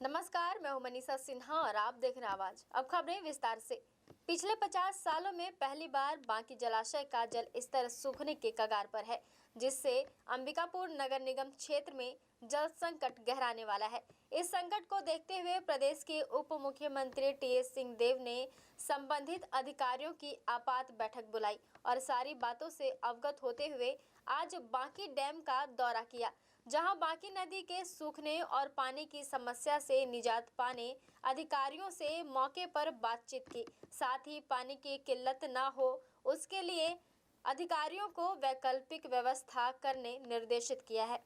नमस्कार, मैं हूं मनीषा सिन्हा और आप देख रहे हैं आवाज। अब खबरें विस्तार से। पिछले 50 सालों में पहली बार बांकी जलाशय का जल स्तर सूखने के कगार पर है, जिससे अंबिकापुर नगर निगम क्षेत्र में जल संकट गहराने वाला है। इस संकट को देखते हुए प्रदेश के उप मुख्यमंत्री टीएस सिंहदेव ने संबंधित अधिकारियों की आपात बैठक बुलाई और सारी बातों से अवगत होते हुए आज बांकी डैम का दौरा किया, जहां बांकी नदी के सूखने और पानी की समस्या से निजात पाने अधिकारियों से मौके पर बातचीत की। साथ ही पानी की किल्लत न हो उसके लिए अधिकारियों को वैकल्पिक व्यवस्था करने निर्देशित किया है।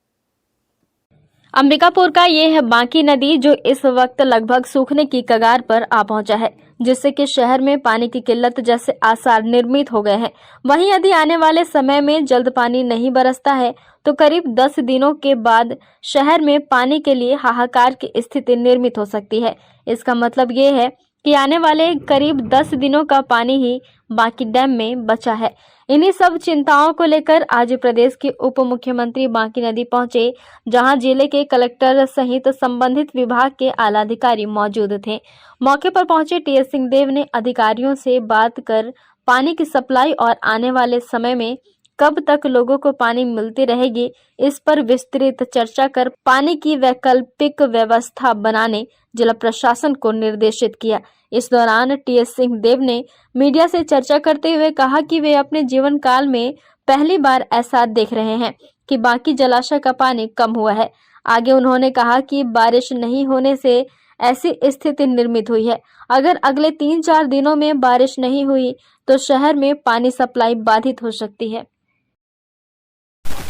अंबिकापुर का ये है बांकी नदी, जो इस वक्त लगभग सूखने की कगार पर आ पहुंचा है, जिससे कि शहर में पानी की किल्लत जैसे आसार निर्मित हो गए हैं। वहीं यदि आने वाले समय में जल्द पानी नहीं बरसता है तो करीब 10 दिनों के बाद शहर में पानी के लिए हाहाकार की स्थिति निर्मित हो सकती है। इसका मतलब ये है कि आने वाले करीब 10 दिनों का पानी ही बांकी डैम में बचा है। इन्हीं सब चिंताओं को लेकर आज प्रदेश के उप मुख्यमंत्री बांकी नदी पहुंचे, जहां जिले के कलेक्टर सहित संबंधित विभाग के आला अधिकारी मौजूद थे। मौके पर पहुंचे टीएस सिंहदेव ने अधिकारियों से बात कर पानी की सप्लाई और आने वाले समय में कब तक लोगों को पानी मिलती रहेगी, इस पर विस्तृत चर्चा कर पानी की वैकल्पिक व्यवस्था बनाने जिला प्रशासन को निर्देशित किया। इस दौरान टीएस सिंहदेव ने मीडिया से चर्चा करते हुए कहा कि वे अपने जीवन काल में पहली बार ऐसा देख रहे हैं कि बांकी जलाशय का पानी कम हुआ है। आगे उन्होंने कहा कि बारिश नहीं होने से ऐसी स्थिति निर्मित हुई है। अगर अगले 3-4 दिनों में बारिश नहीं हुई तो शहर में पानी सप्लाई बाधित हो सकती है।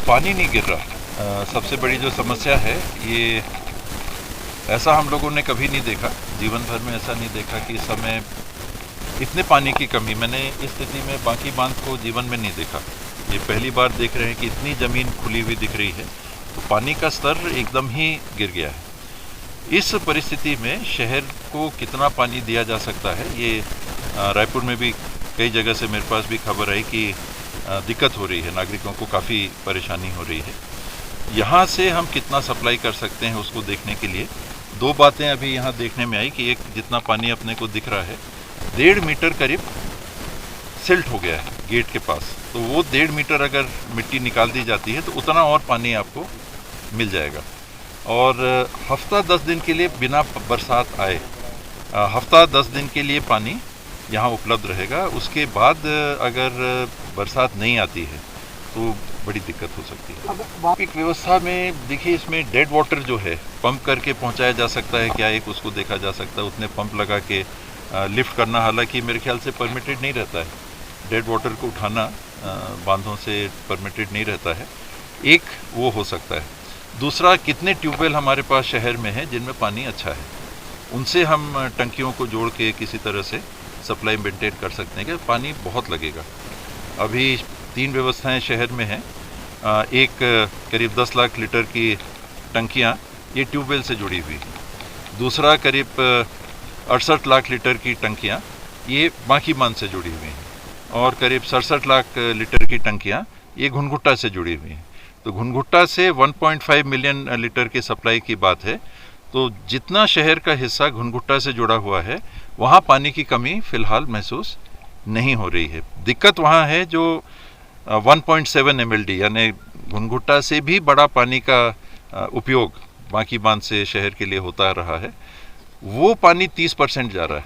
पानी नहीं गिर रहा, सबसे बड़ी जो समस्या है ये, ऐसा हम लोगों ने कभी नहीं देखा, जीवन भर में ऐसा नहीं देखा कि इस समय इतने पानी की कमी। मैंने इस स्थिति में बांकी बांध को जीवन में नहीं देखा। ये पहली बार देख रहे हैं कि इतनी ज़मीन खुली हुई दिख रही है, तो पानी का स्तर एकदम ही गिर गया है। इस परिस्थिति में शहर को कितना पानी दिया जा सकता है, ये रायपुर में भी कई जगह से मेरे पास भी खबर आई कि दिक्कत हो रही है, नागरिकों को काफ़ी परेशानी हो रही है। यहाँ से हम कितना सप्लाई कर सकते हैं उसको देखने के लिए दो बातें अभी यहाँ देखने में आई कि एक, जितना पानी अपने को दिख रहा है 1.5 मीटर करीब सिल्ट हो गया है गेट के पास, तो वो 1.5 मीटर अगर मिट्टी निकाल दी जाती है तो उतना और पानी आपको मिल जाएगा। और हफ्ता 10 दिन के लिए बिना बरसात आए हफ्ता 10 दिन के लिए पानी यहाँ उपलब्ध रहेगा। उसके बाद अगर बरसात नहीं आती है तो बड़ी दिक्कत हो सकती है। एक व्यवस्था में देखिए, इसमें डेड वाटर जो है पंप करके पहुंचाया जा सकता है क्या, एक उसको देखा जा सकता है। उतने पंप लगा के लिफ्ट करना हालांकि मेरे ख्याल से परमिटेड नहीं रहता है, डेड वाटर को उठाना बांधों से परमिटेड नहीं रहता है, एक वो हो सकता है। दूसरा, कितने ट्यूबवेल हमारे पास शहर में हैं जिनमें पानी अच्छा है, उनसे हम टंकियों को जोड़ के किसी तरह से सप्लाई मेंटेन कर सकते हैं कि पानी बहुत लगेगा। अभी 3 व्यवस्थाएं शहर में हैं। एक करीब 10 लाख लीटर की टंकियां ये ट्यूबवेल से जुड़ी हुई, दूसरा करीब 68 लाख लीटर की टंकियां ये बांकी बांध से जुड़ी हुई हैं, और करीब 67 लाख लीटर की टंकियां ये घुनघुट्टा से जुड़ी हुई हैं। तो घुनघुट्टा से 1.5 मिलियन लीटर की सप्लाई की बात है। तो जितना शहर का हिस्सा घुनघुट्टा से जुड़ा हुआ है वहाँ पानी की कमी फिलहाल महसूस नहीं हो रही है। दिक्कत वहाँ है जो 1.7 MLD यानी घुनघुट्टा से भी बड़ा पानी का उपयोग बांकी बांध से शहर के लिए होता रहा है, वो पानी 30% जा रहा है।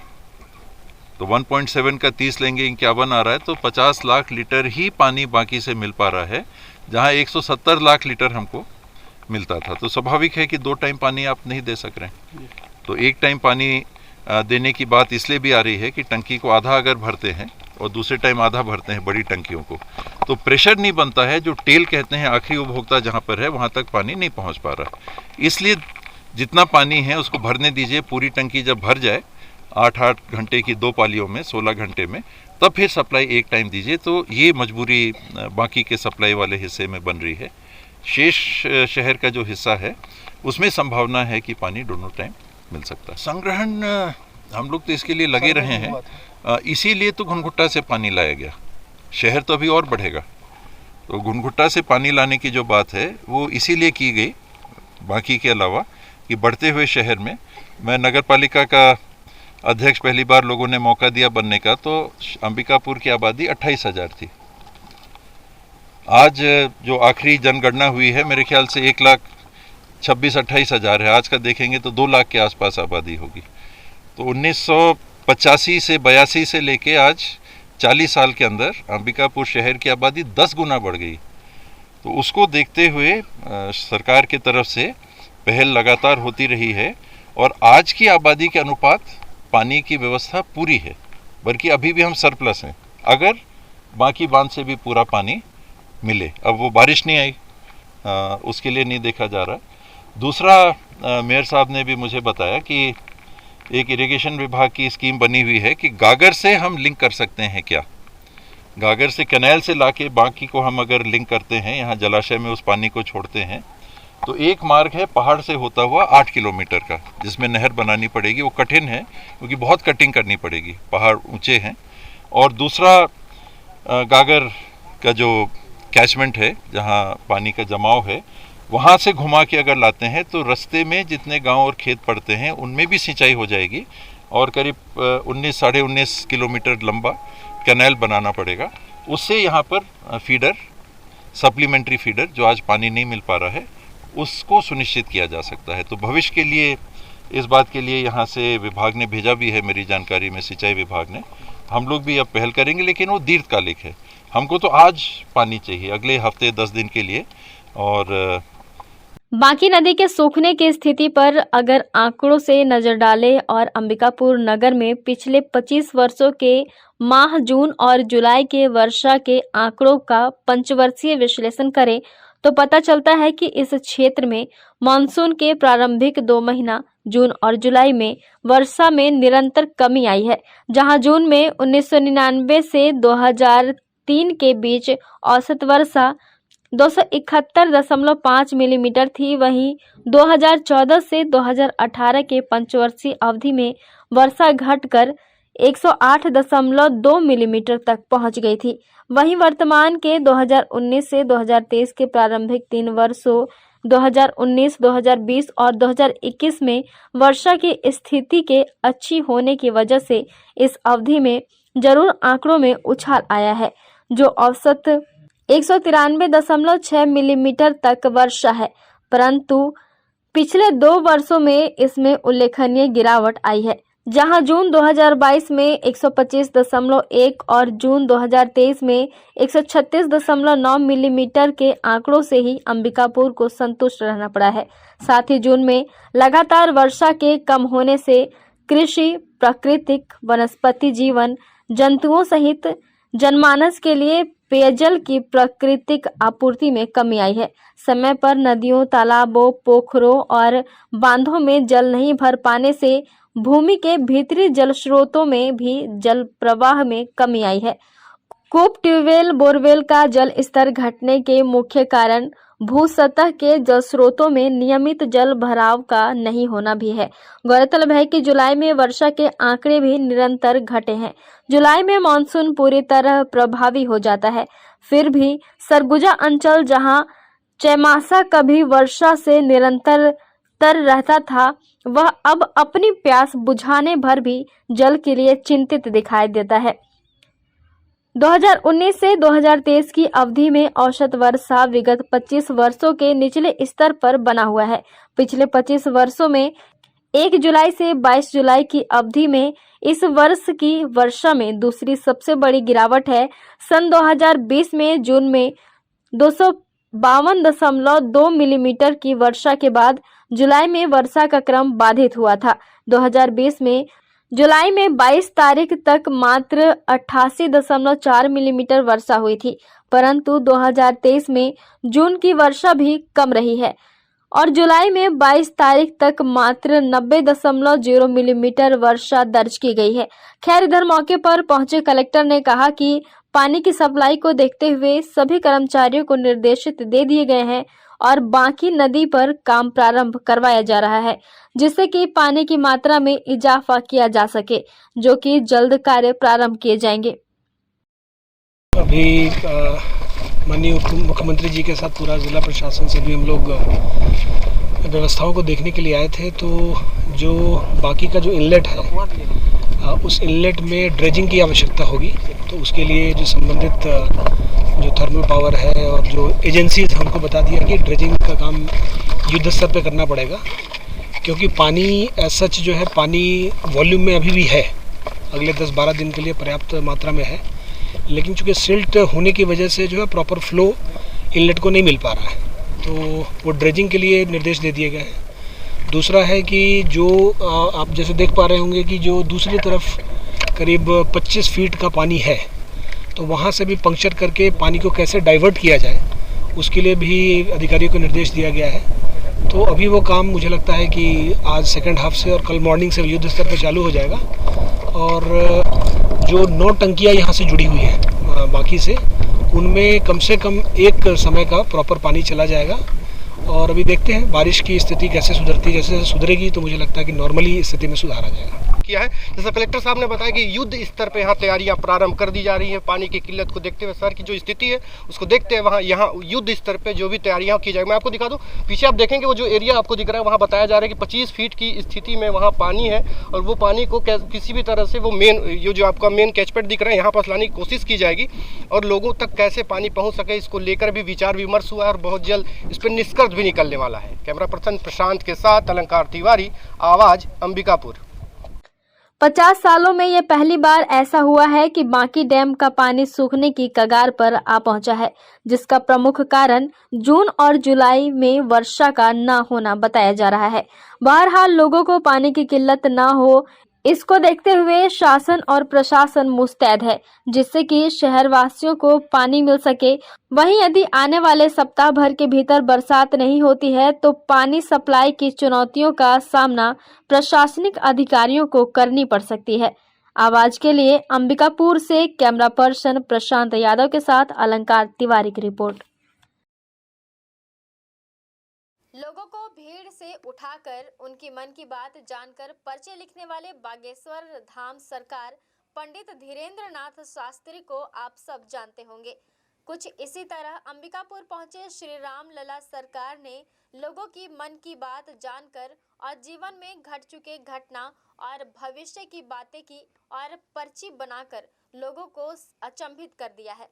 तो 1.7 का 30 लेंगे 51 आ रहा है, तो 50 लाख लीटर ही पानी बांकी से मिल पा रहा है, जहाँ 170 लाख लीटर हमको मिलता था। तो स्वाभाविक है कि 2 टाइम पानी आप नहीं दे सक रहे हैं। तो एक टाइम पानी देने की बात इसलिए भी आ रही है कि टंकी को आधा अगर भरते हैं और दूसरे टाइम आधा भरते हैं बड़ी टंकियों को, तो प्रेशर नहीं बनता है, जो टेल कहते हैं आखिरी उपभोक्ता जहाँ पर है वहाँ तक पानी नहीं पहुँच पा रहा। इसलिए जितना पानी है उसको भरने दीजिए, पूरी टंकी जब भर जाए 8-8 घंटे की 2 पालियों में 16 घंटे में, तब फिर सप्लाई एक टाइम दीजिए। तो ये मजबूरी बाकी के सप्लाई वाले हिस्से में बन रही है। शेष शहर का जो हिस्सा है उसमें संभावना है कि पानी दोनों टाइम मिल सकता है। संग्रहण हम लोग तो इसके लिए लगे रहे हैं, इसीलिए तो घुनघुट्टा से पानी लाया गया। शहर तो अभी और बढ़ेगा, तो घुनघुट्टा से पानी लाने की जो बात है वो इसीलिए की गई, बाकी के अलावा कि बढ़ते हुए शहर में, मैं नगर पालिका का अध्यक्ष पहली बार लोगों ने मौका दिया बनने का, तो अंबिकापुर की आबादी 28,000 थी। आज जो आखिरी जनगणना हुई है मेरे ख्याल से 1,26,28,000 है। आज का देखेंगे तो 2 लाख के आसपास आबादी होगी। तो 1985 से 82 से लेके आज 40 साल के अंदर अंबिकापुर शहर की आबादी 10 गुना बढ़ गई। तो उसको देखते हुए सरकार की तरफ से पहल लगातार होती रही है और आज की आबादी के अनुपात पानी की व्यवस्था पूरी है, बल्कि अभी भी हम सरप्लस हैं अगर बाकी बांध से भी पूरा पानी मिले। अब वो बारिश नहीं आई, उसके लिए नहीं देखा जा रहा। दूसरा, मेयर साहब ने भी मुझे बताया कि एक इरिगेशन विभाग की स्कीम बनी हुई है कि गागर से हम लिंक कर सकते हैं क्या, गागर से कैनाल से लाके बाकी को हम अगर लिंक करते हैं, यहाँ जलाशय में उस पानी को छोड़ते हैं, तो एक मार्ग है पहाड़ से होता हुआ 8 किलोमीटर का, जिसमें नहर बनानी पड़ेगी। वो कठिन है क्योंकि बहुत कटिंग करनी पड़ेगी, पहाड़ ऊंचे हैं। और दूसरा, गागर का जो कैचमेंट है जहाँ पानी का जमाव है, वहाँ से घुमा के अगर लाते हैं तो रास्ते में जितने गांव और खेत पड़ते हैं उनमें भी सिंचाई हो जाएगी और करीब 19 साढ़े 19 किलोमीटर लंबा कैनाल बनाना पड़ेगा। उससे यहाँ पर फीडर, सप्लीमेंट्री फीडर जो आज पानी नहीं मिल पा रहा है, उसको सुनिश्चित किया जा सकता है। तो भविष्य के लिए इस बात के लिए यहाँ से विभाग ने भेजा भी है, मेरी जानकारी में सिंचाई विभाग ने। हम लोग भी अब पहल करेंगे, लेकिन वो दीर्घकालिक है। हमको तो आज पानी चाहिए, अगले हफ्ते 10 दिन के लिए। और बांकी नदी के सूखने की स्थिति पर अगर आंकड़ों से नजर डालें और अंबिकापुर नगर में पिछले 25 वर्षों के माह जून और जुलाई के वर्षा के आंकड़ों का पंचवर्षीय विश्लेषण करें तो पता चलता है कि इस क्षेत्र में मानसून के प्रारंभिक 2 महीना जून और जुलाई में वर्षा में निरंतर कमी आई है। जहां जून में 1999 से 2003 के बीच औसत वर्षा 271.5 मिलीमीटर थी, वहीं 2014 से 2018 के पंचवर्षीय अवधि में वर्षा घटकर 108.2 मिलीमीटर तक पहुंच गई थी। वहीं वर्तमान के 2019 से 2023 के प्रारंभिक 3 वर्षों 2019, 2020 और 2021 में वर्षा की स्थिति के अच्छी होने की वजह से इस अवधि में जरूर आंकड़ों में उछाल आया है, जो औसत 193.6 मिलीमीटर तक वर्षा है। परंतु पिछले 2 वर्षों में इसमें उल्लेखनीय गिरावट आई है, जहां जून 2022 में 125.1 और जून 2023 में 136.9 मिलीमीटर के आंकड़ों से ही अंबिकापुर को संतुष्ट रहना पड़ा है। साथ ही जून में लगातार वर्षा के कम होने से कृषि, प्राकृतिक, वनस्पति जीवन, जंतुओं सहित जनमानस के लिए पेयजल की प्राकृतिक आपूर्ति में कमी आई है। समय पर नदियों, तालाबों, पोखरों और बांधों में जल नहीं भर पाने से भूमि के भीतरी जल स्रोतों में भी जल प्रवाह में कमी आई है। कूप, ट्यूबवेल, बोरवेल का जल स्तर घटने के मुख्य कारण भू सतह के जल स्रोतों में नियमित जल भराव का नहीं होना भी है। गौरतलब है कि जुलाई में वर्षा के आंकड़े भी निरंतर घटे हैं। जुलाई में मानसून पूरी तरह प्रभावी हो जाता है, फिर भी सरगुजा अंचल जहां चैमासा कभी वर्षा से निरंतर तर रहता था, वह अब अपनी प्यास बुझाने भर भी जल के लिए चिंतित दिखाई देता है। 2019 से 2023 की अवधि में औसत वर्षा विगत 25 वर्षों के निचले स्तर पर बना हुआ है। पिछले 25 वर्षों में 1 जुलाई से 22 जुलाई की अवधि में इस वर्ष की वर्षा में दूसरी सबसे बड़ी गिरावट है। सन 2020 में जून में 252.2 मिलीमीटर की वर्षा के बाद जुलाई में वर्षा का क्रम बाधित हुआ था। 2020 में जुलाई में 22 तारीख तक मात्र 88.4 मिलीमीटर वर्षा हुई थी, परंतु 2023 में जून की वर्षा भी कम रही है और जुलाई में 22 तारीख तक मात्र 90.0 मिलीमीटर वर्षा दर्ज की गई है। खैर, इधर मौके पर पहुंचे कलेक्टर ने कहा कि पानी की सप्लाई को देखते हुए सभी कर्मचारियों को निर्देशित दे दिए गए हैं और बांकी नदी पर काम प्रारंभ करवाया जा रहा है, जिससे कि पानी की मात्रा में इजाफा किया जा सके, जो कि जल्द कार्य प्रारंभ किए जाएंगे। अभी माननीय मुख्यमंत्री जी के साथ पूरा जिला प्रशासन से भी हम लोग व्यवस्थाओं को देखने के लिए आए थे, तो जो बाकी का जो इनलेट है उस इनलेट में ड्रेजिंग की आवश्यकता होगी। तो उसके लिए जो संबंधित जो थर्मल पावर है और जो एजेंसीज हमको बता दिया कि ड्रेजिंग का काम युद्ध स्तर पे करना पड़ेगा, क्योंकि पानी सच जो है पानी वॉल्यूम में अभी भी है, अगले 10-12 दिन के लिए पर्याप्त मात्रा में है, लेकिन चूँकि सिल्ट होने की वजह से जो है प्रॉपर फ्लो इनलेट को नहीं मिल पा रहा है, तो वो ड्रेजिंग के लिए निर्देश दे दिए गए हैं। दूसरा है कि जो आप जैसे देख पा रहे होंगे कि जो दूसरी तरफ करीब 25 फीट का पानी है, तो वहाँ से भी पंक्चर करके पानी को कैसे डाइवर्ट किया जाए, उसके लिए भी अधिकारियों को निर्देश दिया गया है। तो अभी वो काम मुझे लगता है कि आज सेकंड हाफ से और कल मॉर्निंग से युद्ध स्तर पर चालू हो जाएगा। और जो 9 टंकियाँ यहाँ से जुड़ी हुई हैं बाकी से, उनमें कम से कम एक समय का प्रॉपर पानी चला जाएगा। और अभी देखते हैं बारिश की स्थिति कैसे सुधरती है। जैसे सुधरेगी तो मुझे लगता है कि नॉर्मली स्थिति में सुधार आ जाएगा। किया है, जैसा कलेक्टर साहब ने बताया कि युद्ध स्तर पे यहाँ तैयारियां प्रारंभ कर दी जा रही हैं। पानी की किल्लत को देखते हुए, शहर की जो स्थिति है उसको देखते हुए यहाँ युद्ध स्तर पे जो भी तैयारियां की जाएगी। मैं आपको दिखा दूं, पीछे आप देखेंगे वो जो एरिया आपको दिख रहा है, वहाँ बताया जा रहा है कि 25 फीट की स्थिति में वहाँ पानी है, और वो पानी को किसी भी तरह से वो मेन जो आपका मेन कैचपेट दिख रहा है यहाँ पर लाने की कोशिश की जाएगी, और लोगों तक कैसे पानी पहुँच सके इसको लेकर भी विचार विमर्श हुआ है, और बहुत जल्द इस पर निष्कर्ष भी निकलने वाला है। कैमरा पर्सन प्रशांत के साथ अलंकार तिवारी, आवाज अंबिकापुर। 50 सालों में ये पहली बार ऐसा हुआ है कि बांकी डैम का पानी सूखने की कगार पर आ पहुंचा है, जिसका प्रमुख कारण जून और जुलाई में वर्षा का न होना बताया जा रहा है। बहरहाल लोगों को पानी की किल्लत न हो, इसको देखते हुए शासन और प्रशासन मुस्तैद है, जिससे कि शहरवासियों को पानी मिल सके। वहीं यदि आने वाले सप्ताह भर के भीतर बरसात नहीं होती है तो पानी सप्लाई की चुनौतियों का सामना प्रशासनिक अधिकारियों को करनी पड़ सकती है। आवाज के लिए अंबिकापुर से कैमरा पर्सन प्रशांत यादव के साथ अलंकार तिवारी की रिपोर्ट। लोगों को भीड़ से उठाकर उनकी मन की बात जानकर पर्चे लिखने वाले बागेश्वर धाम सरकार पंडित धीरेन्द्र नाथ शास्त्री को आप सब जानते होंगे। कुछ इसी तरह अंबिकापुर पहुंचे श्री राम लला सरकार ने लोगों की मन की बात जानकर और जीवन में घट चुके घटना और भविष्य की बातें की और पर्ची बनाकर लोगों को अचंभित कर दिया है।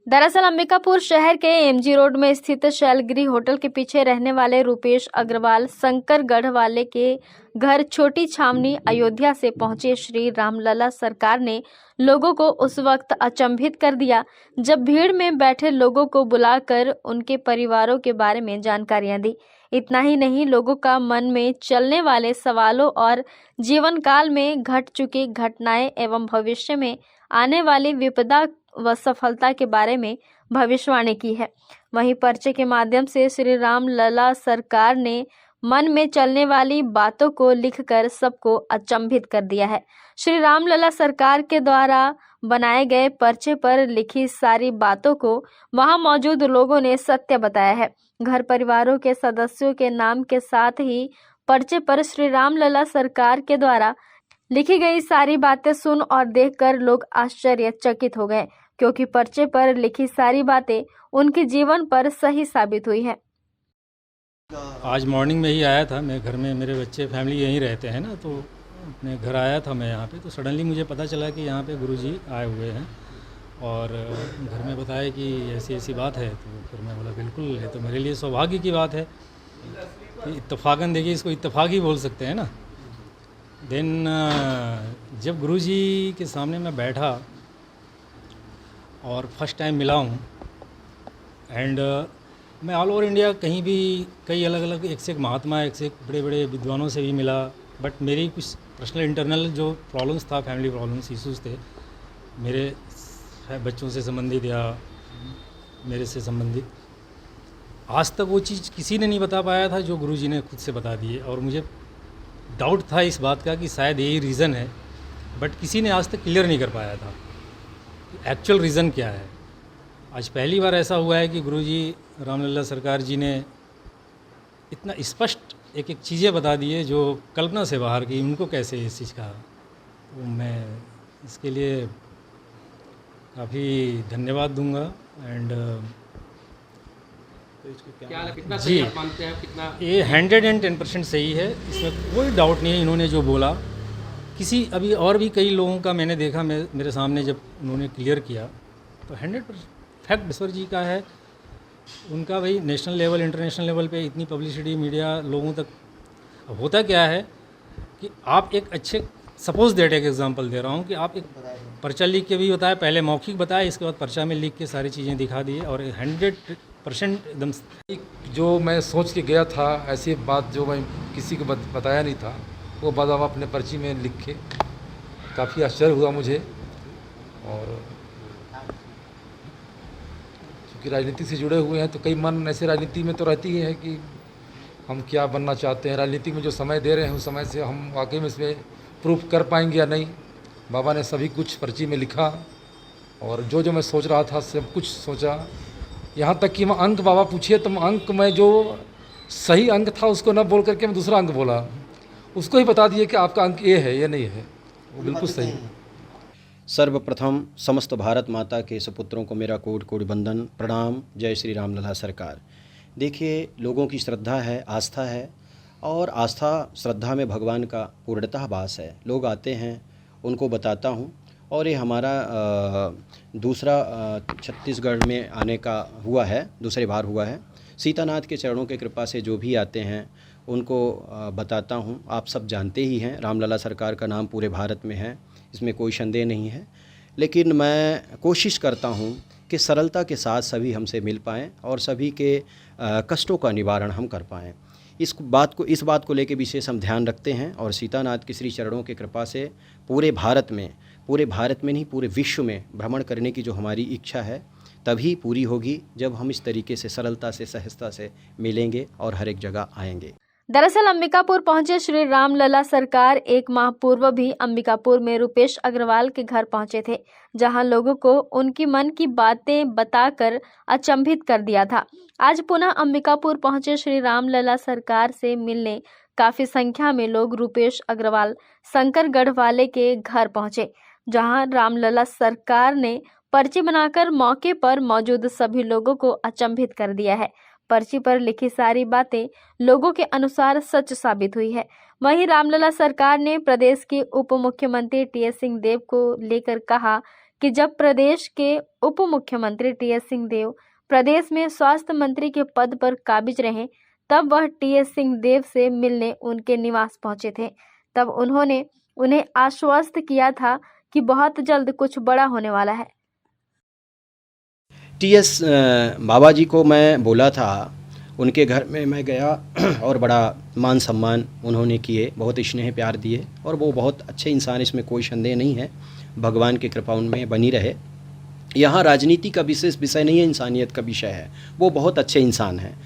दरअसल अंबिकापुर शहर के एमजी रोड में स्थित शैलगिरी होटल के पीछे रहने वाले रूपेश अग्रवाल शंकरगढ़ वाले के घर छोटी छावनी अयोध्या से पहुंचे श्री रामलला सरकार ने लोगों को उस वक्त अचंभित कर दिया जब भीड़ में बैठे लोगों को बुलाकर उनके परिवारों के बारे में जानकारियां दी। इतना ही नहीं, लोगों का मन में चलने वाले सवालों और जीवन काल में घट चुकी घटनाएं एवं भविष्य में आने वाली विपदा व सफलता के बारे में भविष्यवाणी की है। वहीं पर्चे के माध्यम से श्री राम लला सरकार ने मन में चलने वाली बातों को लिखकर सबको अचंभित कर दिया है। श्री राम लला सरकार के द्वारा बनाए गए पर्चे पर लिखी सारी बातों को वहां मौजूद लोगों ने सत्य बताया है। घर परिवारों के सदस्यों के नाम के साथ ही पर्चे पर श्री राम लला सरकार के द्वारा लिखी गई सारी बातें सुन और देखकर लोग आश्चर्यचकित हो गए, क्योंकि पर्चे पर लिखी सारी बातें उनके जीवन पर सही साबित हुई है। आज मॉर्निंग में ही आया था मैं घर में, मेरे बच्चे फैमिली यहीं रहते हैं ना, तो अपने घर आया था मैं यहाँ पे, तो सडनली मुझे पता चला कि यहाँ पे गुरुजी आए हुए हैं और घर में बताया कि ऐसी ऐसी बात है। तो फिर मैं बोला बिल्कुल, ये तो मेरे लिए सौभाग्य की बात है। तो इत्तेफाकन देखिए, इसको इत्तेफाक ही बोल सकते हैं ना। देन जब गुरुजी के सामने मैं बैठा और फर्स्ट टाइम मिला हूँ, एंड मैं ऑल ओवर इंडिया कहीं भी कई अलग अलग एक से एक महात्मा, एक से एक बड़े बड़े विद्वानों से भी मिला, बट मेरी कुछ पर्सनल इंटरनल जो प्रॉब्लम्स था, फैमिली प्रॉब्लम्स, इश्यूज़ थे मेरे बच्चों से संबंधित या मेरे से संबंधित, आज तक वो चीज़ किसी ने नहीं बता पाया था जो गुरुजी ने खुद से बता दिए। और मुझे डाउट था इस बात का कि शायद यही रीज़न है, बट किसी ने आज तक क्लियर नहीं कर पाया था एक्चुअल रीज़न क्या है। आज पहली बार ऐसा हुआ है कि गुरुजी रामलला सरकार जी ने इतना स्पष्ट एक एक चीज़ें बता दी है जो कल्पना से बाहर की, उनको कैसे इस चीज़ का। तो मैं इसके लिए काफ़ी धन्यवाद दूंगा। एंड तो इसको क्या क्या कितना जी। सही आप मानते हैं, कितना ये 110% सही है, इसमें कोई डाउट नहीं है। इन्होंने जो बोला, किसी अभी और भी कई लोगों का मैंने देखा, मेरे सामने जब उन्होंने क्लियर किया तो 100% फैक्ट ईश्वर जी का है। उनका भाई नेशनल लेवल इंटरनेशनल लेवल पे इतनी पब्लिसिटी मीडिया लोगों तक। अब होता क्या है कि आप एक अच्छे, सपोज दैट एक एग्जांपल दे रहा हूँ कि आप एक पर्चा लिख के भी बताया, पहले मौखिक बताया, इसके बाद पर्चा में लिख के सारी चीज़ें दिखा दी और 100% एकदम। जो मैं सोच के गया था, ऐसी बात जो मैं किसी को बताया नहीं था, वो बात आप अपने पर्ची में लिख के काफ़ी आश्चर्य हुआ मुझे। और क्योंकि राजनीति से जुड़े हुए हैं तो कई मन ऐसे राजनीति में तो रहती ही है कि हम क्या बनना चाहते हैं। राजनीति में जो समय दे रहे हैं उस समय से हम वाकई में इसमें प्रूफ कर पाएंगे या नहीं। बाबा ने सभी कुछ पर्ची में लिखा और जो मैं सोच रहा था सब कुछ सोचा। यहाँ तक कि मैं अंक बाबा पूछिए तो अंक में जो सही अंक था उसको न बोल करके मैं दूसरा अंक बोला, उसको ही बता दिए कि आपका अंक ये है, ये नहीं है, वो बिल्कुल सही है। सर्वप्रथम समस्त भारत माता के सपुत्रों को मेरा कोटि कोटि वंदन प्रणाम। जय श्री राम लला सरकार। देखिए, लोगों की श्रद्धा है, आस्था है, और आस्था श्रद्धा में भगवान का पूर्णतः वास है। लोग आते हैं, उनको बताता हूँ। और ये हमारा दूसरा छत्तीसगढ़ में आने का हुआ है, दूसरी बार हुआ है। सीतानाथ के चरणों के कृपा से जो भी आते हैं उनको बताता हूँ। आप सब जानते ही हैं, रामलला सरकार का नाम पूरे भारत में है, इसमें कोई संदेह नहीं है। लेकिन मैं कोशिश करता हूँ कि सरलता के साथ सभी हमसे मिल पाएँ और सभी के कष्टों का निवारण हम कर पाएँ। इस बात को लेकर विशेष हम ध्यान रखते हैं। और सीतानाथ के श्री चरणों की कृपा से पूरे भारत में नहीं, पूरे विश्व में भ्रमण करने की जो हमारी इच्छा है तभी पूरी होगी जब हम इस तरीके से सरलता से, सहजता से मिलेंगे और हर एक जगह आएंगे। दरअसल अंबिकापुर पहुंचे श्री रामलला सरकार 1 माह पूर्व भी अंबिकापुर में रुपेश अग्रवाल के घर पहुंचे थे, जहां लोगों को उनकी मन की बातें बताकर अचंभित कर दिया था। आज पुनः अंबिकापुर पहुंचे श्री रामलला सरकार से मिलने काफी संख्या में लोग रुपेश अग्रवाल शंकर गढ़वाले के घर पहुंचे, जहां रामलला सरकार ने पर्ची बनाकर मौके पर मौजूद सभी लोगों को अचंभित कर दिया है। पर्ची पर लिखी सारी बातें लोगों के अनुसार सच साबित हुई है। वहीं रामलला सरकार ने प्रदेश के उप मुख्यमंत्री टीएस सिंहदेव को लेकर कहा कि जब प्रदेश के उप मुख्यमंत्री टीएस सिंहदेव प्रदेश में स्वास्थ्य मंत्री के पद पर काबिज रहे, तब वह टीएस सिंहदेव से मिलने उनके निवास पहुंचे थे। तब उन्होंने उन्हें आश्वस्त किया था कि बहुत जल्द कुछ बड़ा होने वाला है। टीएस बाबा जी को मैं बोला था, उनके घर में मैं गया और बड़ा मान सम्मान उन्होंने किए, बहुत स्नेह प्यार दिए और वो बहुत अच्छे इंसान, इसमें कोई संदेह नहीं है। भगवान की कृपा उनमें बनी रहे। यहाँ राजनीति का विशेष विषय नहीं है, इंसानियत का विषय है। वो बहुत अच्छे इंसान हैं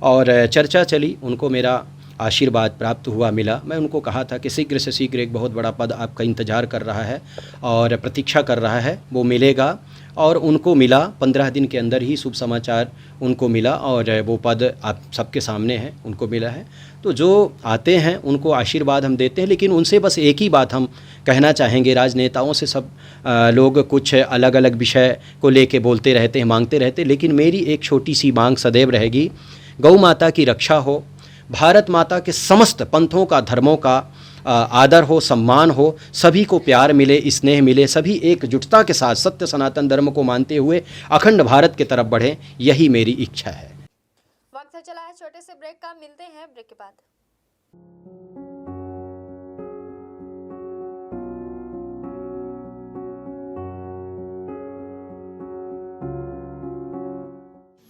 और चर्चा चली, उनको मेरा आशीर्वाद प्राप्त हुआ, मिला। मैं उनको कहा था कि शीघ्र से शीघ्र एक बहुत बड़ा पद आपका इंतज़ार कर रहा है और प्रतीक्षा कर रहा है, वो मिलेगा। और उनको मिला, 15 दिन के अंदर ही शुभ समाचार उनको मिला और वो पद आप सबके सामने है, उनको मिला है। तो जो आते हैं उनको आशीर्वाद हम देते हैं, लेकिन उनसे बस एक ही बात हम कहना चाहेंगे। राजनेताओं से सब लोग कुछ अलग अलग विषय को लेके बोलते रहते हैं, मांगते रहते हैं, लेकिन मेरी एक छोटी सी मांग सदैव रहेगी, गौ माता की रक्षा हो, भारत माता के समस्त पंथों का, धर्मों का आदर हो, सम्मान हो, सभी को प्यार मिले, स्नेह मिले, सभी एकजुटता के साथ सत्य सनातन धर्म को मानते हुए अखंड भारत की तरफ बढ़ें, यही मेरी इच्छा है। वक्त है चला है छोटे से ब्रेक का, मिलते हैं ब्रेक के बाद।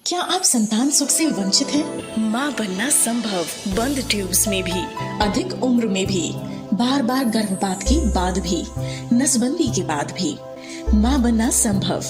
क्या आप संतान सुख से वंचित हैं? माँ बनना संभव, बंद ट्यूब्स में भी, अधिक उम्र में भी, बार बार गर्भपात के बाद भी, नसबंदी के बाद भी। माँ बनना संभव,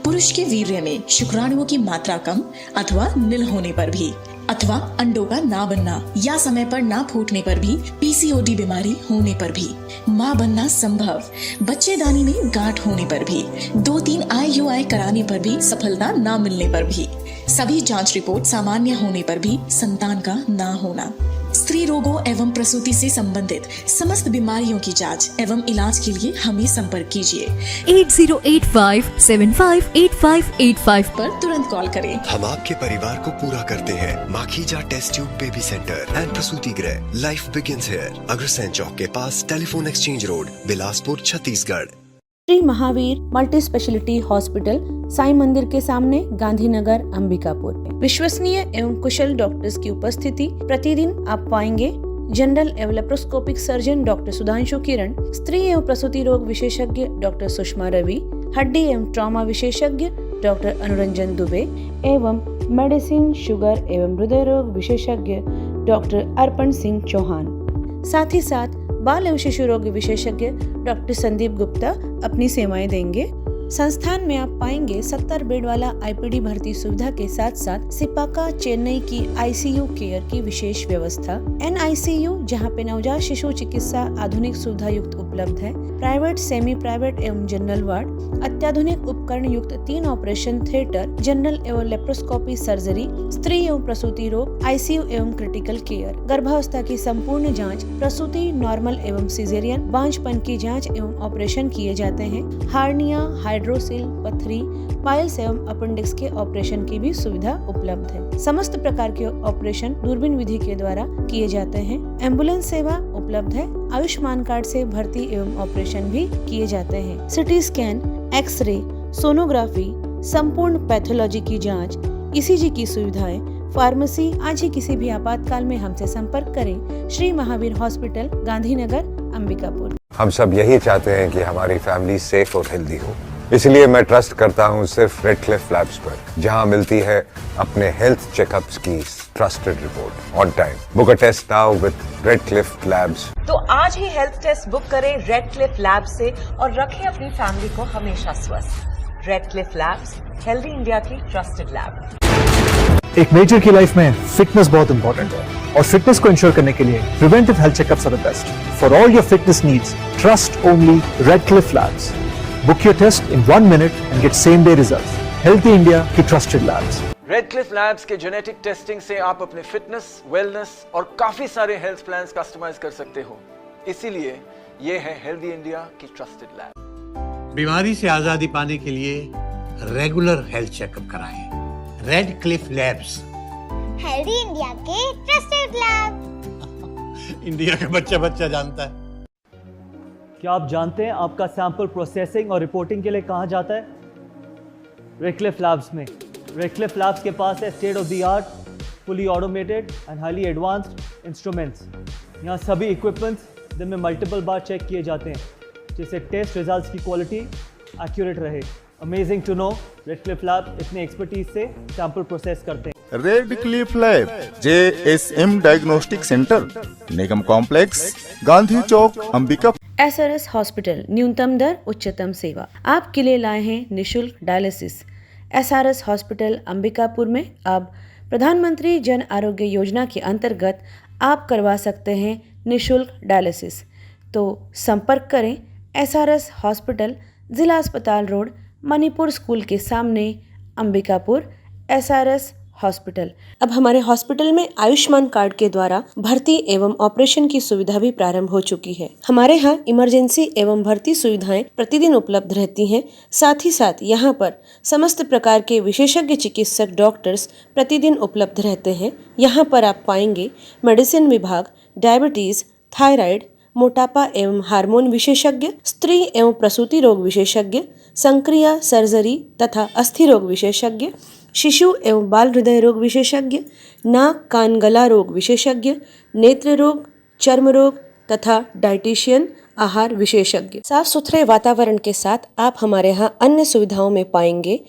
पुरुष के वीर्य में शुक्राणुओं की मात्रा कम अथवा नील होने पर भी, अथवा अंडों का ना बनना या समय पर ना फूटने पर भी, पीसीओडी बीमारी होने पर भी। माँ बनना संभव, बच्चेदानी में गांठ होने पर भी, 2-3 IUI कराने पर भी सफलता ना मिलने पर भी, सभी जांच रिपोर्ट सामान्य होने पर भी संतान का ना होना। स्त्री रोगों एवं प्रसूति से संबंधित समस्त बीमारियों की जांच एवं इलाज के लिए हमें संपर्क कीजिए 8085758585 पर तुरंत कॉल करें। हम आपके परिवार को पूरा करते हैं। Makhija test tube baby centre and प्रसूति गृह, life begins here, Agrasen Chowk के पास, telephone exchange road, Bilaspur, Chhattisgarh. Shri Mahavir multi speciality hospital, Sai Mandir के सामने, गांधीनगर, अंबिकापुर। विश्वसनीय एवं कुशल डॉक्टर्स की उपस्थिति प्रतिदिन आप पाएंगे। जनरल एवं लेप्रोस्कोपिक सर्जन डॉक्टर सुधांशु किरण, स्त्री एवं प्रसूति रोग विशेषज्ञ डॉक्टर सुषमा रवि, हड्डी एवं ट्रॉमा विशेषज्ञ डॉक्टर अनुरंजन दुबे एवं मेडिसिन, शुगर एवं हृदय रोग विशेषज्ञ डॉक्टर अर्पण सिंह चौहान। साथ ही साथ बाल एवं शिशु रोग विशेषज्ञ डॉक्टर संदीप गुप्ता अपनी सेवाएं देंगे। संस्थान में आप पाएंगे 70 बेड वाला आईपीडी भर्ती सुविधा के साथ साथ सिपाका चेन्नई की आईसीयू केयर की विशेष व्यवस्था, एनआईसीयू जहां पे नवजात शिशु चिकित्सा आधुनिक सुविधा युक्त उपलब्ध है, प्राइवेट, सेमी प्राइवेट एवं जनरल वार्ड, अत्याधुनिक उपकरण युक्त 3 ऑपरेशन थिएटर, जनरल एवं लेप्रोस्कोपी सर्जरी, स्त्री एवं प्रसूति रोग, आईसीयू एवं क्रिटिकल केयर, गर्भावस्था की संपूर्ण जाँच, प्रसूति, नॉर्मल एवं सिजेरियन, बांझपन की जाँच एवं ऑपरेशन किए जाते हैं। हार्निया, हाइड्रोसिल, पथरी, पाइल्स एवं अपेंडिक्स के ऑपरेशन की भी सुविधा उपलब्ध है। समस्त प्रकार के ऑपरेशन दूरबीन विधि के द्वारा किए जाते हैं। एम्बुलेंस सेवा उपलब्ध है। आयुष्मान कार्ड से भर्ती एवं ऑपरेशन भी किए जाते हैं। सिटी स्कैन, एक्सरे, सोनोग्राफी, संपूर्ण पैथोलॉजी की जांच, ईसीजी की सुविधाएं, फार्मेसी। आज ही किसी भी आपातकाल में हमसे संपर्क करें। श्री महावीर हॉस्पिटल, गांधीनगर, अंबिकापुर। हम सब यही चाहते हैं कि हमारी फैमिली सेफ और हेल्दी हो, इसलिए मैं ट्रस्ट करता हूं सिर्फ रेडक्लिफ लैब्स पर, जहां मिलती है अपने हेल्थ चेकअप्स की trusted report on time. Book a test now with Redcliffe Labs. तो आज ही हेल्थ टेस्ट बुक करें रेडक्लिफ लैब्स से और रखें अपनी फैमिली को हमेशा स्वस्थ। रेडक्लिफ लैब्स, हेल्दी इंडिया की ट्रस्टेड लैब। एक मेजर की लाइफ में फिटनेस बहुत इंपॉर्टेंट है और फिटनेस को इंश्योर करने के लिए preventive health checkups are the best. For all your fitness needs, trust only Redcliffe Labs. Book your test in 1 minute and get same day results. Healthy India की trusted labs. Radcliffe labs के genetic testing से आप अपने fitness, wellness और काफी सारे health plans customise कर सकते हो। इसीलिए ये है हेल्दी इंडिया की ट्रस्टेड लैब। बीमारी से आजादी पाने के लिए रेगुलर हेल्थ चेकअप कराएं। रेडक्लिफ लैब्स, हेल्दी इंडिया के ट्रस्टेड लैब। इंडिया का बच्चा बच्चा जानता है। क्या आप जानते हैं आपका सैंपल प्रोसेसिंग और रिपोर्टिंग के लिए कहाँ जाता है? रेडक्लिफ लैब्स में। रेडक्लिफ लैब्स के पास है state of the art, fully automated and highly advanced instruments. यहाँ सभी इक्विपमेंट्स दिन में मल्टीपल बार चेक किए जाते हैं, जिससे टेस्ट रिजल्ट्स की क्वालिटी एक्यूरेट रहे। Amazing to know, Redcliffe lab इतने एक्सपर्टीज से सैंपल प्रोसेस करते हैं। Redcliffe lab, JSM diagnostic centre, Nigam complex, Gandhi Chowk, Ambika. SRS hospital, न्यूनतम दर उच्चतम सेवा। आपके लिए लाए हैं निशुल्क डायलिसिस। SRS हॉस्पिटल अंबिकापुर में अब प्रधानमंत्री जन आरोग्य योजना के अंतर्गत आप करवा सकते हैं निशुल्क डायलिसिस। तो संपर्क करें SRS हॉस्पिटल, जिला अस्पताल रोड, मणिपुर स्कूल के सामने, अंबिकापुर। SRS hospital. अब हमारे हॉस्पिटल में आयुष्मान कार्ड के द्वारा भर्ती एवं ऑपरेशन की सुविधा भी प्रारंभ हो चुकी है। हमारे यहाँ इमरजेंसी एवं भर्ती सुविधाएं प्रतिदिन उपलब्ध रहती हैं। साथ ही साथ यहाँ पर समस्त प्रकार के विशेषज्ञ चिकित्सक डॉक्टर्स प्रतिदिन उपलब्ध रहते हैं। यहाँ पर आप पाएंगे मेडिसिन विभाग, डायबिटीज, थायराइड, मोटापा एवं हार्मोन विशेषज्ञ, स्त्री एवं प्रसूति रोग विशेषज्ञ, संक्रिया, सर्जरी तथा अस्थि रोग विशेषज्ञ, शिशु एवं बाल हृदय रोग विशेषज्ञ, नाक कान गला रोग विशेषज्ञ, नेत्र रोग, चर्म रोग तथा डाइटिशियन, आहार विशेषज्ञ। साफ सुथरे वातावरण के साथ आप हमारे यहाँ अन्य सुविधाओं में पाएंगे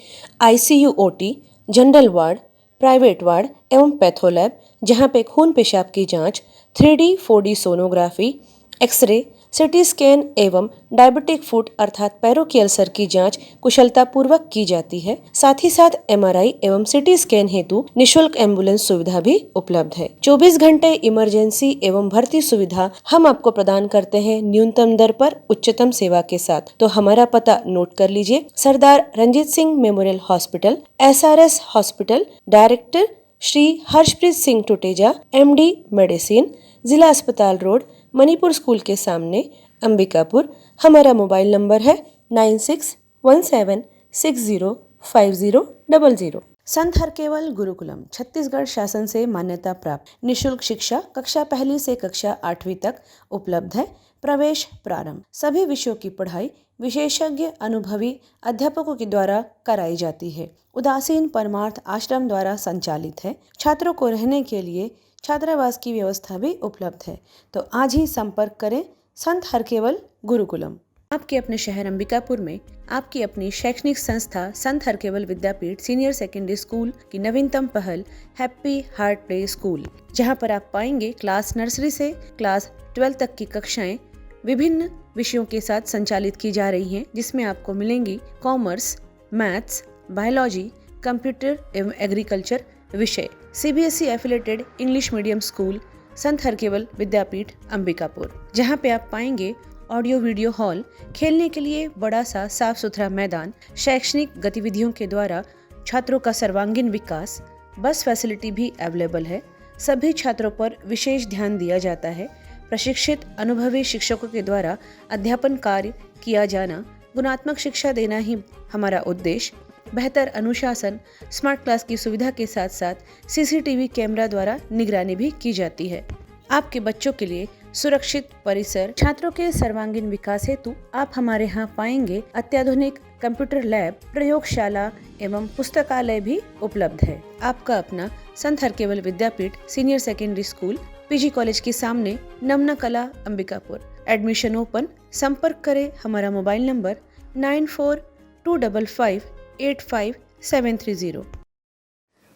ICU, OT, general ward, private ward एवं पैथोलैब, जहाँ पे खून पेशाब की जाँच, 3D 4D sonography, x ray, CT scan एवं डायबिटिक फुट अर्थात पैरों की अल्सर की जांच कुशलतापूर्वक की जाती है। साथ ही साथ MRI एवं सिटी स्कैन हेतु निशुल्क एम्बुलेंस सुविधा भी उपलब्ध है। 24 घंटे इमरजेंसी एवं भर्ती सुविधा हम आपको प्रदान करते हैं न्यूनतम दर पर उच्चतम सेवा के साथ। तो हमारा पता नोट कर लीजिए। Sardar Ranjit Singh memorial hospital, SRS hospital, director Shri Harshpreet Singh Tuteja, MD medicine, जिला अस्पताल रोड, मणिपुर स्कूल के सामने, अंबिकापुर। हमारा मोबाइल नंबर है 9617605000। संत हरकेवल गुरुकुलम छत्तीसगढ़ शासन से मान्यता प्राप्त निशुल्क शिक्षा कक्षा 1 से कक्षा 8वीं तक उपलब्ध है। प्रवेश प्रारंभ। सभी विषयों की पढ़ाई विशेषज्ञ अनुभवी अध्यापकों के द्वारा कराई जाती है। उदासीन परमार्थ आश्रम द्वारा संचालित है। छात्रों को रहने के लिए छात्रावास की व्यवस्था भी उपलब्ध है। तो आज ही संपर्क करें संत हरकेवल गुरुकुलम। आपके अपने शहर अंबिकापुर में आपकी अपनी शैक्षणिक संस्था संत Harkewal Vidyapeeth senior secondary school की नवीनतम पहल हैप्पी हार्ट प्ले स्कूल, जहां पर आप पाएंगे क्लास नर्सरी से क्लास 12 तक की कक्षाएं विभिन्न विषयों के साथ संचालित की जा रही हैं, जिसमें आपको मिलेंगी कॉमर्स, मैथ्स, बायोलॉजी, कंप्यूटर एवं एग्रीकल्चर विषय। CBSE affiliated English medium school संत हरकेवल विद्यापीठ अंबिकापुर, जहां पे आप पाएंगे ऑडियो वीडियो हॉल, खेलने के लिए बड़ा सा साफ सुथरा मैदान, शैक्षणिक गतिविधियों के द्वारा छात्रों का सर्वांगीण विकास, बस फैसिलिटी भी अवेलेबल है। सभी छात्रों पर विशेष ध्यान दिया जाता है। प्रशिक्षित अनुभवी शिक्षकों के द्वारा अध्यापन कार्य किया जाना, गुणात्मक शिक्षा देना ही हमारा उद्देश्य। बेहतर अनुशासन, स्मार्ट क्लास की सुविधा के साथ साथ CCTV कैमरा द्वारा निगरानी भी की जाती है। आपके बच्चों के लिए सुरक्षित परिसर, छात्रों के सर्वांगीण विकास हेतु आप हमारे यहाँ पाएंगे अत्याधुनिक कंप्यूटर लैब, प्रयोगशाला एवं पुस्तकालय भी उपलब्ध है। आपका अपना Sant Harkewal Vidyapeeth senior secondary school PG college के सामने, नमना कला अंबिकापुर। Admission open. संपर्क करें हमारा मोबाइल नंबर 9425585730।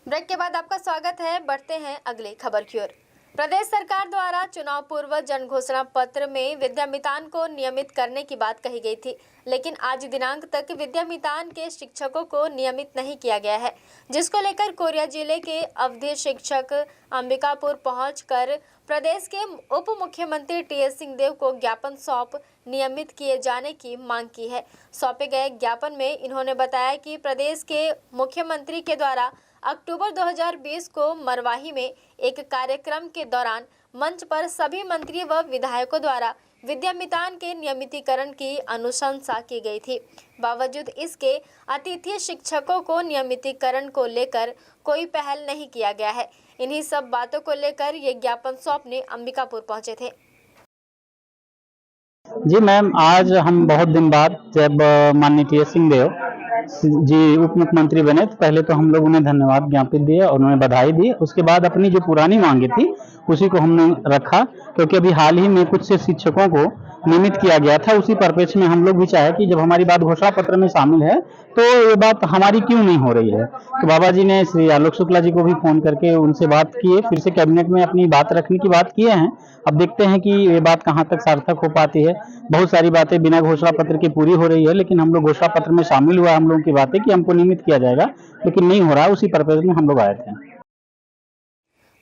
ब्रेक के बाद आपका स्वागत है। बढ़ते हैं अगली खबर की ओर। प्रदेश सरकार द्वारा चुनाव पूर्व जन घोषणा पत्र में विद्यामितान को नियमित करने की बात कही गई थी, लेकिन आज दिनांक तक विद्यामितान के शिक्षकों को नियमित नहीं किया गया है, जिसको लेकर कोरिया जिले के अवधि शिक्षक अंबिकापुर पहुंचकर प्रदेश के उप मुख्यमंत्री TS सिंहदेव को ज्ञापन सौंप नियमित किए जाने की मांग की है। सौंपे गए ज्ञापन में इन्होंने बताया कि प्रदेश के मुख्यमंत्री के द्वारा अक्टूबर 2020 को मरवाही में एक कार्यक्रम के दौरान मंच पर सभी मंत्री व विधायकों द्वारा विद्यामितान के नियमितीकरण की अनुशंसा की गई थी। बावजूद इसके अतिथि शिक्षकों को नियमितीकरण को लेकर कोई पहल नहीं किया गया है। इन्हीं सब बातों को लेकर ये ज्ञापन सौंपने अंबिकापुर पहुंचे थे। जी मैम, आज हम बहुत दिन बाद जब माननीय TS सिंहदेव जी उप मुख्यमंत्री बने, तो पहले तो हम लोग उन्हें धन्यवाद ज्ञापित दिए और उन्हें बधाई दी। उसके बाद अपनी जो पुरानी मांगे थी उसी को हमने रखा, क्योंकि अभी हाल ही में कुछ से शिक्षकों को नियमित किया गया था। उसी परिप्रेक्ष्य में हम लोग भी चाहे कि जब हमारी बात घोषणा पत्र में शामिल है तो ये बात हमारी क्यों नहीं हो रही है। तो बाबा जी ने श्री आलोक शुक्ला जी को भी फोन करके उनसे बात किए, फिर से कैबिनेट में अपनी बात रखने की बात किए हैं। अब देखते हैं कि ये बात कहाँ तक सार्थक हो पाती है। बहुत सारी बातें बिना घोषणा पत्र की पूरी हो रही है, लेकिन हम लोग घोषणा पत्र में शामिल हुआ हम लोगों की बातें कि हमको नियमित किया जाएगा, लेकिन नहीं हो रहा। उसी पर्पज में हम लोग आए थे।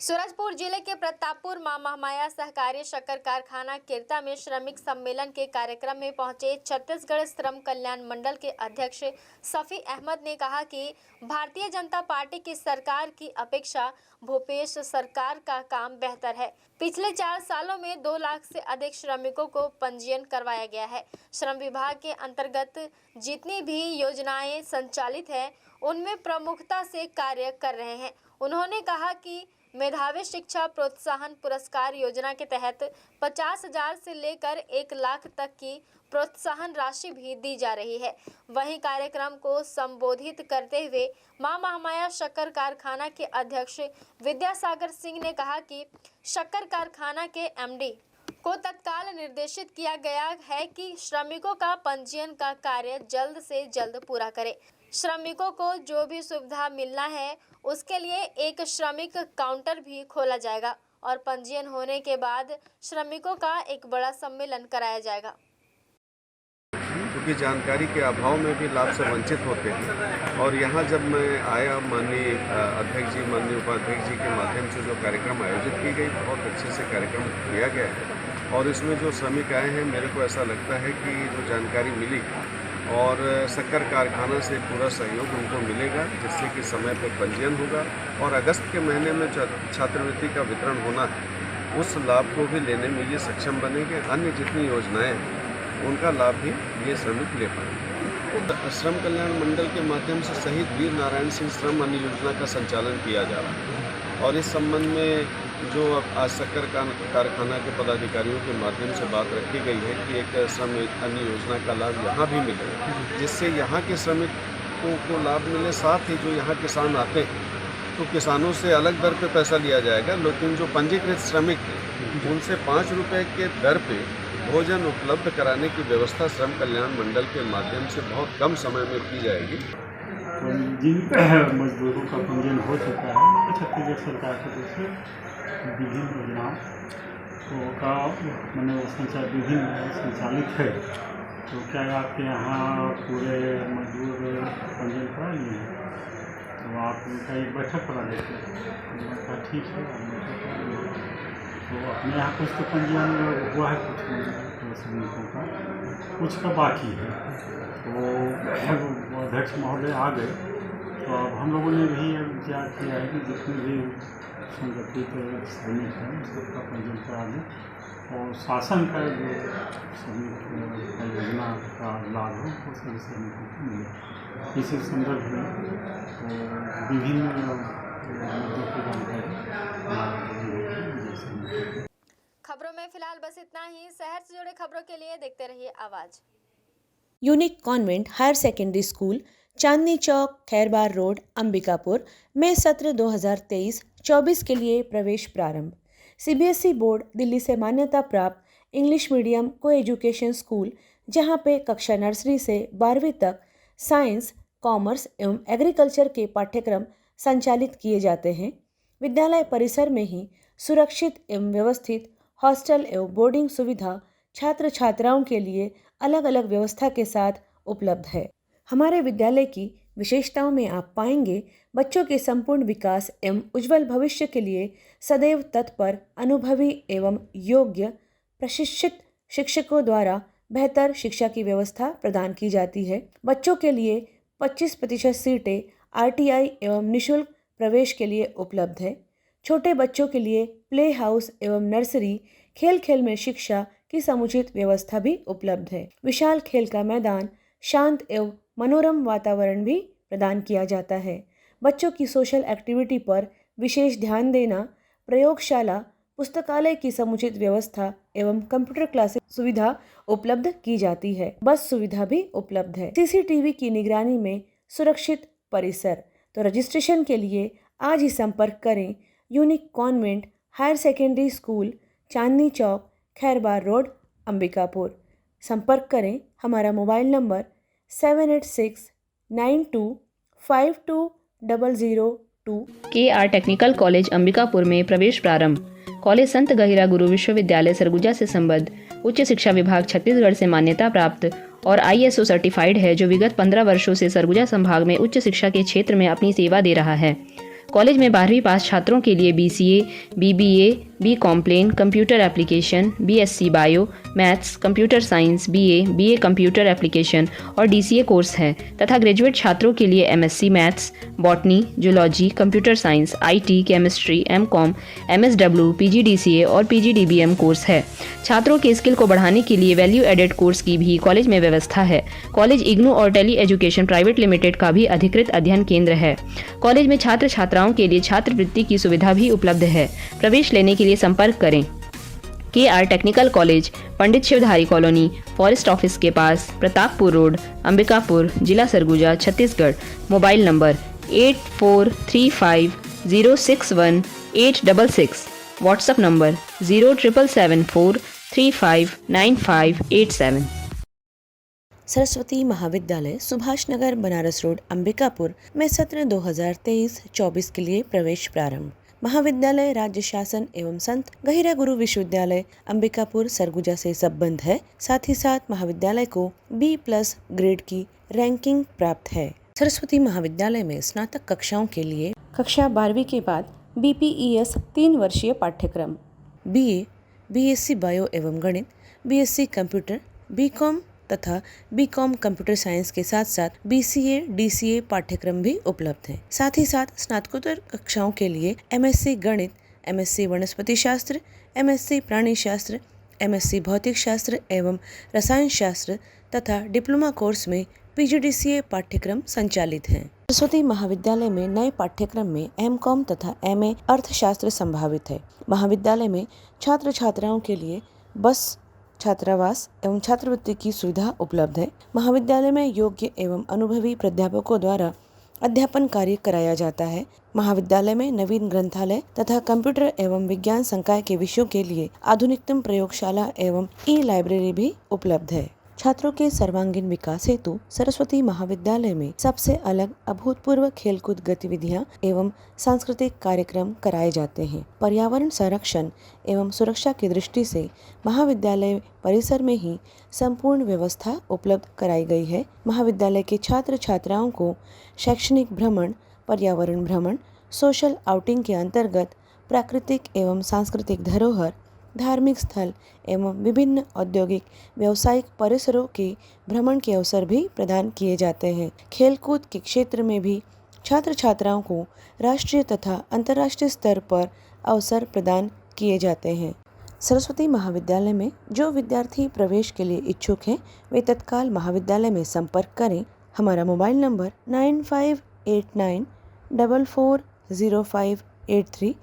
सूरजपुर जिले के प्रतापपुर मां महामाया सहकारी शक्कर कारखाना किरता में श्रमिक सम्मेलन के कार्यक्रम में पहुंचे छत्तीसगढ़ श्रम कल्याण मंडल के अध्यक्ष सफी अहमद ने कहा कि भारतीय जनता पार्टी की सरकार की अपेक्षा भूपेश सरकार का काम बेहतर है। पिछले 4 सालों में 2 लाख से अधिक श्रमिकों को पंजीयन करवाया गया है। श्रम विभाग के अंतर्गत जितनी भी योजनाएं संचालित हैं उनमें प्रमुखता से कार्य कर रहे हैं। उन्होंने कहा कि मेधावी शिक्षा प्रोत्साहन पुरस्कार योजना के तहत 50,000 से लेकर 1 लाख तक की प्रोत्साहन राशि भी दी जा रही है। वहीं कार्यक्रम को संबोधित करते हुए मां महामाया शक्कर कारखाना के अध्यक्ष विद्यासागर सिंह ने कहा कि शक्कर कारखाना के MD को तत्काल निर्देशित किया गया है कि श्रमिकों का पंजीयन का कार्य जल्द से जल्द पूरा करे। श्रमिकों को जो भी सुविधा मिलना है उसके लिए एक श्रमिक काउंटर भी खोला जाएगा और पंजीयन होने के बाद श्रमिकों का एक बड़ा सम्मेलन कराया जाएगा। क्योंकि जानकारी के अभाव में भी लाभ से वंचित होते हैं, और यहाँ जब मैं आया माननीय अध्यक्ष जी, माननीय उपाध्यक्ष जी के माध्यम से जो कार्यक्रम आयोजित की गई, बहुत अच्छे से कार्यक्रम किया गया है। और इसमें जो श्रमिक आए हैं, मेरे को ऐसा लगता है कि जो जानकारी मिली और शक्कर कारखाना से पूरा सहयोग उनको मिलेगा, जिससे कि समय पर पंजीयन होगा और अगस्त के महीने में छात्रवृत्ति का वितरण होना है। उस लाभ को भी लेने में ये सक्षम बनेंगे। अन्य जितनी योजनाएं हैं उनका लाभ भी ये श्रमिक ले पाएंगे। श्रम कल्याण मंडल के माध्यम से शहीद वीर नारायण सिंह श्रम अन्य योजना का संचालन किया जा रहा है और इस संबंध में जो अब आज शक्कर कारखाना के पदाधिकारियों के माध्यम से बात रखी गई है कि एक श्रम अन्य योजना का लाभ यहाँ भी मिले, जिससे यहाँ के श्रमिकों को लाभ मिले। साथ ही जो यहाँ किसान आते हैं तो किसानों से अलग दर पे पैसा लिया जाएगा, लेकिन जो पंजीकृत श्रमिक हैं उनसे 5 रुपये के दर पे भोजन उपलब्ध कराने की व्यवस्था श्रम कल्याण मंडल के माध्यम से बहुत कम समय में की जाएगी। जिन मजदूरों का पंजीयन हो चुका है छत्तीसगढ़ सरकार की तरफ से विभिन्न योजनाओं का विभिन्न संचालित है, तो क्या आपके यहाँ पूरे मजदूर पंजीयन करा लिए हैं? तो आप उनका एक बैठक करा देते हैं। ठीक है, तो अपने यहाँ कुछ तो पंजीयन हुआ है, कुछ श्रमिकों का, कुछ का बाकी है। तो अध्यक्ष महोदय आ गए, तो अब हम लोगों ने भी क्या किया है कि जितने भी संगठित श्रमिक हैं सबका पंजीयन करा दें और शासन का जो श्रमिक योजना का लाभ हो वो सभी श्रमिकों को मिले। इसी संदर्भ में विभिन्न मुद्दों की जानकारी। खबरों में फिलहाल बस इतना ही। शहर से जुड़े खबरों के लिए देखते रहिए आवाज। Unique convent higher secondary school, Chandni Chowk, Khairbar road, Ambikapur में सत्र 2023-24 के लिए प्रवेश प्रारंभ। सीबीएसई बोर्ड दिल्ली से मान्यता प्राप्त इंग्लिश मीडियम को एजुकेशन स्कूल, जहां पे कक्षा नर्सरी से 12वीं तक साइंस, कॉमर्स एवं एग्रीकल्चर के पाठ्यक्रम संचालित किए जाते हैं। विद्यालय परिसर में ही सुरक्षित एवं व्यवस्थित हॉस्टल एवं बोर्डिंग सुविधा छात्र छात्राओं के लिए अलग अलग व्यवस्था के साथ उपलब्ध है। हमारे विद्यालय की विशेषताओं में आप पाएंगे बच्चों के संपूर्ण विकास एवं उज्जवल भविष्य के लिए सदैव तत्पर, अनुभवी एवं योग्य प्रशिक्षित शिक्षकों द्वारा बेहतर शिक्षा की व्यवस्था प्रदान की जाती है। बच्चों के लिए 25% सीटें RTI एवं निःशुल्क प्रवेश के लिए उपलब्ध है। छोटे बच्चों के लिए प्ले हाउस एवं नर्सरी, खेल खेल में शिक्षा की समुचित व्यवस्था भी उपलब्ध है। विशाल खेल का मैदान, शांत एवं मनोरम वातावरण भी प्रदान किया जाता है। बच्चों की सोशल एक्टिविटी पर विशेष ध्यान देना, प्रयोगशाला, पुस्तकालय की समुचित व्यवस्था एवं कंप्यूटर क्लासेस सुविधा उपलब्ध की जाती है। बस सुविधा भी उपलब्ध है। CCTV की निगरानी में सुरक्षित परिसर। तो रजिस्ट्रेशन के लिए आज ही संपर्क करें unique convent higher secondary school, Chandni Chowk, Khairbar road, Ambikapur. संपर्क करें हमारा mobile number 7869252002। KR technical college Ambikapur में प्रवेश प्रारंभ। कॉलेज संत गहिरा गुरु विश्वविद्यालय सरगुजा से संबद्ध, उच्च शिक्षा विभाग छत्तीसगढ़ से मान्यता प्राप्त और ISO सर्टिफाइड है, जो विगत 15 वर्षों से सरगुजा संभाग में उच्च शिक्षा के क्षेत्र में अपनी सेवा दे रहा है। कॉलेज में 12वीं पास छात्रों के लिए BCA, BBA, B.Com plain, computer application, BSc bio, maths, computer science, BA computer application और DCA कोर्स है तथा ग्रेजुएट छात्रों के लिए MSc maths, botany, zoology, computer science, IT, chemistry, M.Com, MSW, PGDCA और PGDBM कोर्स है। छात्रों के स्किल को बढ़ाने के लिए वैल्यू एडेड कोर्स की भी कॉलेज में व्यवस्था है। कॉलेज इग्नू और टेली एजुकेशन प्राइवेट लिमिटेड का भी अधिकृत अध्ययन केंद्र है। कॉलेज में छात्र छात्राओं के लिए छात्रवृत्ति की सुविधा भी उपलब्ध है। प्रवेश लेने के लिए संपर्क करें KR टेक्निकल कॉलेज, पंडित शिवधारी कॉलोनी, फॉरेस्ट ऑफिस के पास, प्रतापपुर रोड, अंबिकापुर, जिला Surguja, Chhattisgarh. Mobile number 8435061866। WhatsApp number 07774359587। Saraswati महाविद्यालय, सुभाष नगर, बनारस रोड, अंबिकापुर में सत्र 2023-24 के लिए प्रवेश प्रारंभ। महाविद्यालय राज्य शासन एवं संत गहिरा गुरु विश्वविद्यालय अंबिकापुर सरगुजा से संबद्ध है। साथ ही साथ महाविद्यालय को B+ ग्रेड की रैंकिंग प्राप्त है। सरस्वती महाविद्यालय में स्नातक कक्षाओं के लिए कक्षा 12वीं के बाद BPES 3 वर्षीय पाठ्यक्रम, BA, BSc बायो एवं गणित, BSc कंप्यूटर, B.Com तथा B.Com कंप्यूटर साइंस के साथ साथ BCA, DCA पाठ्यक्रम भी उपलब्ध है। साथ ही साथ स्नातकोत्तर कक्षाओं के लिए MSc गणित, MSc वनस्पति शास्त्र, MSc प्राणी शास्त्र, MSc भौतिक शास्त्र एवं रसायन शास्त्र तथा डिप्लोमा कोर्स में PGDCA पाठ्यक्रम संचालित हैं। सरस्वती महाविद्यालय में नए पाठ्यक्रम में MCOM तथा MA अर्थशास्त्र संभावित है। महाविद्यालय में छात्र छात्राओं के लिए बस, छात्रावास एवं छात्रवृत्ति की सुविधा उपलब्ध है। महाविद्यालय में योग्य एवं अनुभवी प्राध्यापकों द्वारा अध्यापन कार्य कराया जाता है। महाविद्यालय में नवीन ग्रंथालय तथा कंप्यूटर एवं विज्ञान संकाय के विषयों के लिए आधुनिकतम प्रयोगशाला एवं ई-लाइब्रेरी भी उपलब्ध है। छात्रों के सर्वांगीण विकास हेतु सरस्वती महाविद्यालय में सबसे अलग अभूतपूर्व खेलकूद गतिविधियां एवं सांस्कृतिक कार्यक्रम कराए जाते हैं। पर्यावरण संरक्षण एवं सुरक्षा की दृष्टि से महाविद्यालय परिसर में ही संपूर्ण व्यवस्था उपलब्ध कराई गई है। महाविद्यालय के छात्र छात्राओं को शैक्षणिक भ्रमण, पर्यावरण भ्रमण, सोशल आउटिंग के अंतर्गत प्राकृतिक एवं सांस्कृतिक धरोहर, धार्मिक स्थल एवं विभिन्न औद्योगिक व्यावसायिक परिसरों के भ्रमण के अवसर भी प्रदान किए जाते हैं। खेलकूद के क्षेत्र में भी छात्र छात्राओं को राष्ट्रीय तथा अंतर्राष्ट्रीय स्तर पर अवसर प्रदान किए जाते हैं। सरस्वती महाविद्यालय में जो विद्यार्थी प्रवेश के लिए इच्छुक हैं वे तत्काल महाविद्यालय में संपर्क करें। हमारा मोबाइल नंबर 9589440583